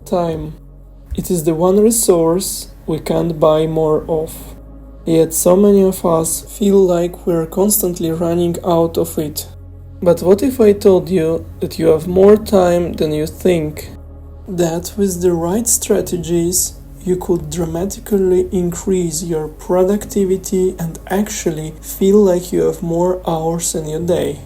Time. It is the one resource we can't buy more of. Yet so many of us feel like we're constantly running out of it. But what if I told you that you have more time than you think? That with the right strategies, you could dramatically increase your productivity and actually feel like you have more hours in your day.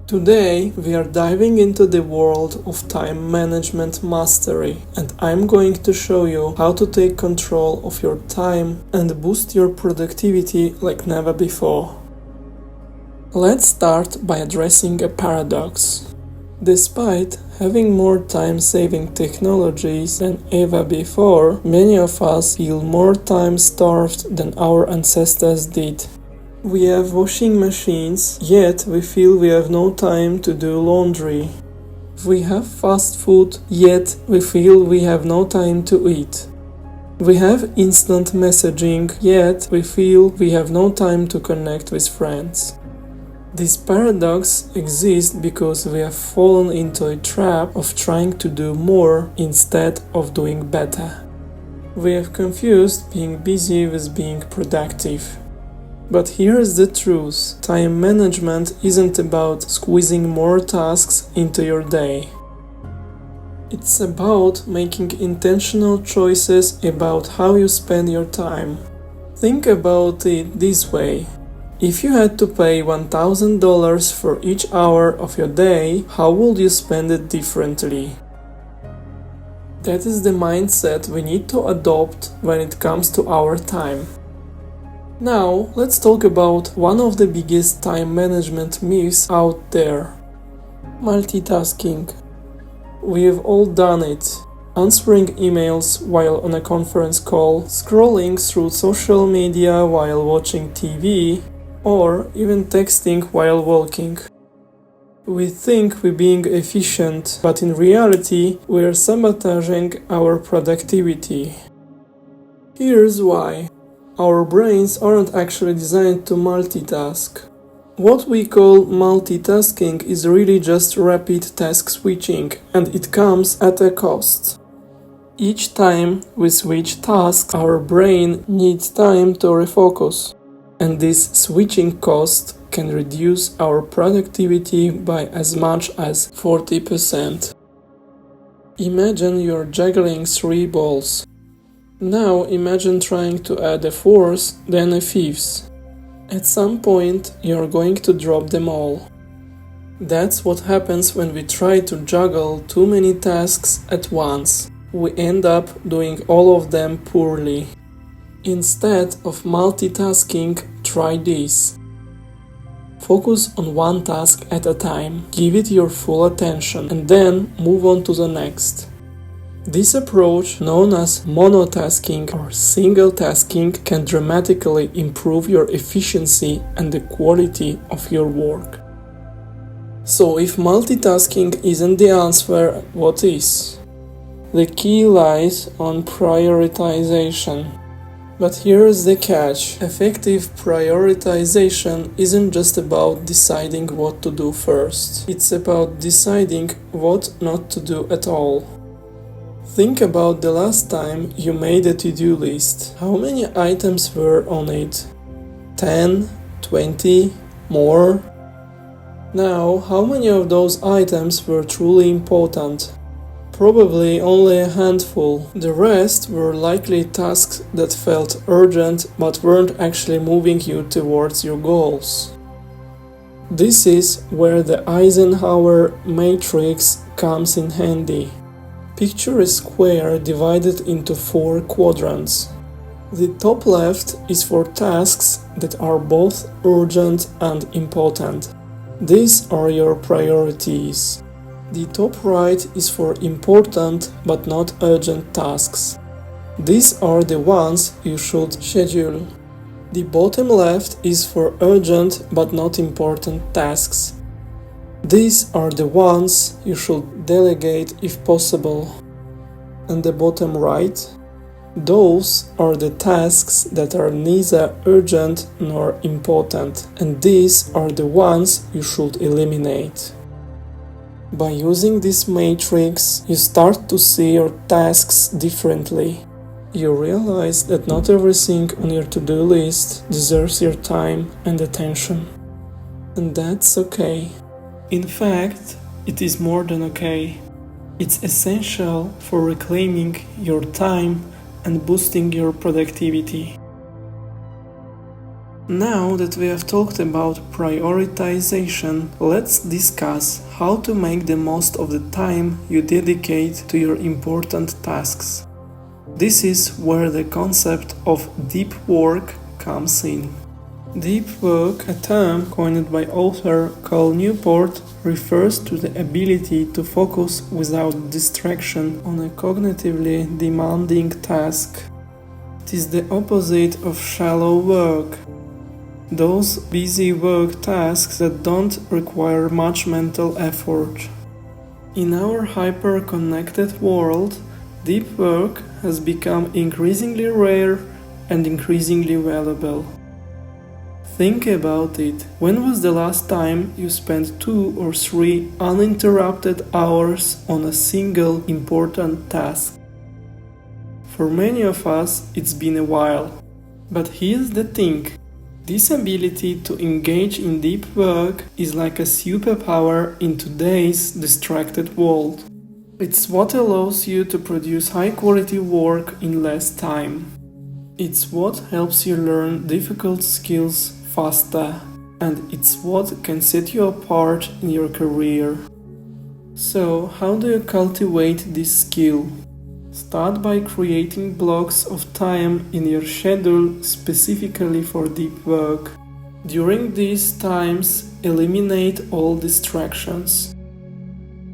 Today, we are diving into the world of time management mastery, and I'm going to show you how to take control of your time and boost your productivity like never before. Let's start by addressing a paradox. Despite having more time-saving technologies than ever before, many of us feel more time-starved than our ancestors did. We have washing machines, yet we feel we have no time to do laundry. We have fast food, yet we feel we have no time to eat. We have instant messaging, yet we feel we have no time to connect with friends. This paradox exists because we have fallen into a trap of trying to do more instead of doing better. We have confused being busy with being productive. But here's the truth: time management isn't about squeezing more tasks into your day. It's about making intentional choices about how you spend your time. Think about it this way. If you had to pay $1,000 for each hour of your day, how would you spend it differently? That is the mindset we need to adopt when it comes to our time. Now, let's talk about one of the biggest time management myths out there: multitasking. We have all done it. Answering emails while on a conference call, scrolling through social media while watching TV, or even texting while walking. We think we're being efficient, but in reality, we're sabotaging our productivity. Here's why. Our brains aren't actually designed to multitask. What we call multitasking is really just rapid task switching, and it comes at a cost. Each time we switch tasks, our brain needs time to refocus, and this switching cost can reduce our productivity by as much as 40%. Imagine you're juggling 3 balls. Now imagine trying to add a 4th, then a 5th. At some point, you're going to drop them all. That's what happens when we try to juggle too many tasks at once. We end up doing all of them poorly. Instead of multitasking, try this. Focus on one task at a time, give it your full attention, and then move on to the next. This approach, known as monotasking or single tasking, can dramatically improve your efficiency and the quality of your work. So if multitasking isn't the answer, what is? The key lies on prioritization. But here's the catch: effective prioritization isn't just about deciding what to do first. It's about deciding what not to do at all. Think about the last time you made a to-do list. How many items were on it? 10? 20? More? Now, how many of those items were truly important? Probably only a handful. The rest were likely tasks that felt urgent but weren't actually moving you towards your goals. This is where the Eisenhower Matrix comes in handy. Picture a square divided into 4 quadrants. The top left is for tasks that are both urgent and important. These are your priorities. The top right is for important but not urgent tasks. These are the ones you should schedule. The bottom left is for urgent but not important tasks. These are the ones you should delegate if possible. And the bottom right? Those are the tasks that are neither urgent nor important, and these are the ones you should eliminate. By using this matrix, you start to see your tasks differently. You realize that not everything on your to-do list deserves your time and attention. And that's okay. In fact, it is more than okay. It's essential for reclaiming your time and boosting your productivity. Now that we have talked about prioritization, let's discuss how to make the most of the time you dedicate to your important tasks. This is where the concept of deep work comes in. Deep work, a term coined by author Cal Newport, refers to the ability to focus without distraction on a cognitively demanding task. It is the opposite of shallow work. Those busy work tasks that don't require much mental effort. In our hyper-connected world, deep work has become increasingly rare and increasingly valuable. Think about it. When was the last time you spent 2 or 3 uninterrupted hours on a single important task? For many of us, it's been a while. But here's the thing. This ability to engage in deep work is like a superpower in today's distracted world. It's what allows you to produce high-quality work in less time. It's what helps you learn difficult skills faster, and it's what can set you apart in your career. So, how do you cultivate this skill? Start by creating blocks of time in your schedule specifically for deep work. During these times, eliminate all distractions.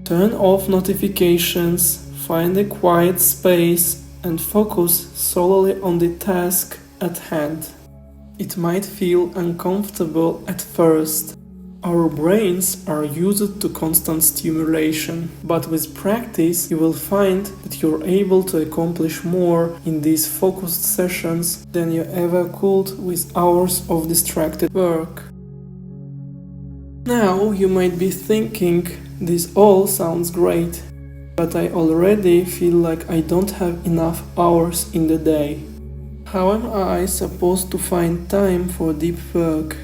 Turn off notifications, find a quiet space, and focus solely on the task at hand. It might feel uncomfortable at first. Our brains are used to constant stimulation, but with practice you will find that you're able to accomplish more in these focused sessions than you ever could with hours of distracted work. Now you might be thinking, this all sounds great, but I already feel like I don't have enough hours in the day. How am I supposed to find time for deep work?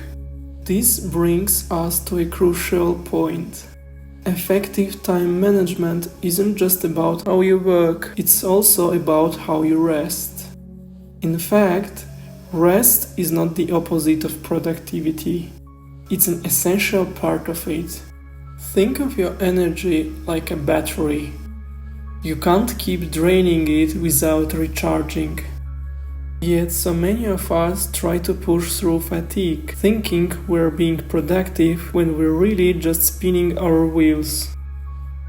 This brings us to a crucial point. Effective time management isn't just about how you work, it's also about how you rest. In fact, rest is not the opposite of productivity. It's an essential part of it. Think of your energy like a battery. You can't keep draining it without recharging. Yet so many of us try to push through fatigue, thinking we're being productive when we're really just spinning our wheels.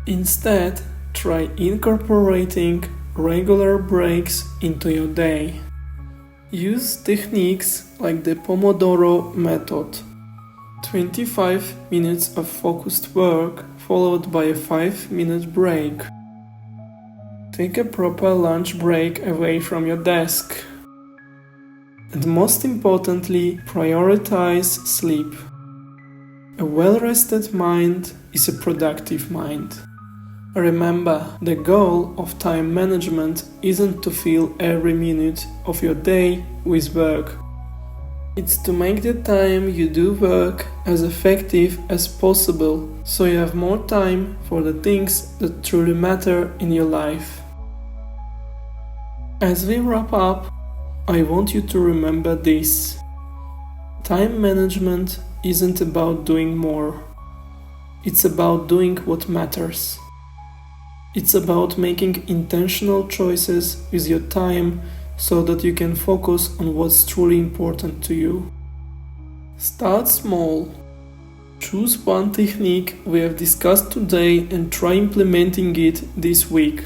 Instead, try incorporating regular breaks into your day. Use techniques like the Pomodoro method. 25 minutes of focused work followed by a 5-minute break. Take a proper lunch break away from your desk. And most importantly, prioritize sleep. A well-rested mind is a productive mind. Remember, the goal of time management isn't to fill every minute of your day with work. It's to make the time you do work as effective as possible, so you have more time for the things that truly matter in your life. As we wrap up, I want you to remember this. Time management isn't about doing more. It's about doing what matters. It's about making intentional choices with your time so that you can focus on what's truly important to you. Start small. Choose one technique we have discussed today and try implementing it this week.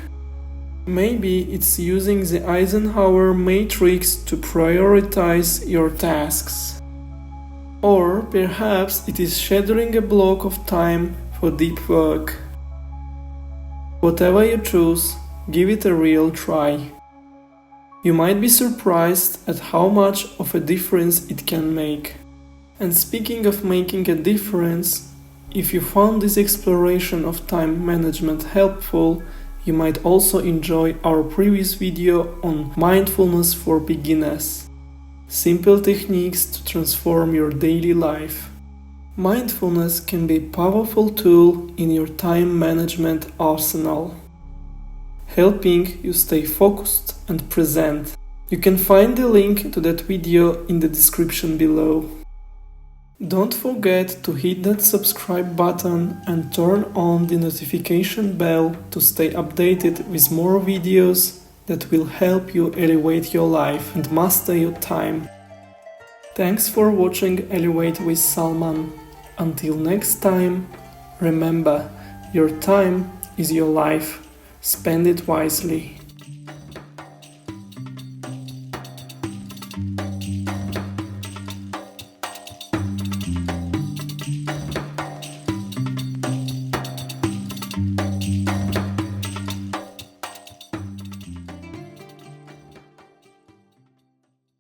Maybe it's using the Eisenhower Matrix to prioritize your tasks. Or perhaps it is scheduling a block of time for deep work. Whatever you choose, give it a real try. You might be surprised at how much of a difference it can make. And speaking of making a difference, If you found this exploration of time management helpful, you might also enjoy our previous video on mindfulness for beginners. Simple techniques to transform your daily life. Mindfulness can be a powerful tool in your time management arsenal, helping you stay focused and present. You can find the link to that video in the description below. Don't forget to hit that subscribe button and turn on the notification bell to stay updated with more videos that will help you elevate your life and master your time. Thanks for watching Elevate with Salman. Until next time, remember, your time is your life. Spend it wisely.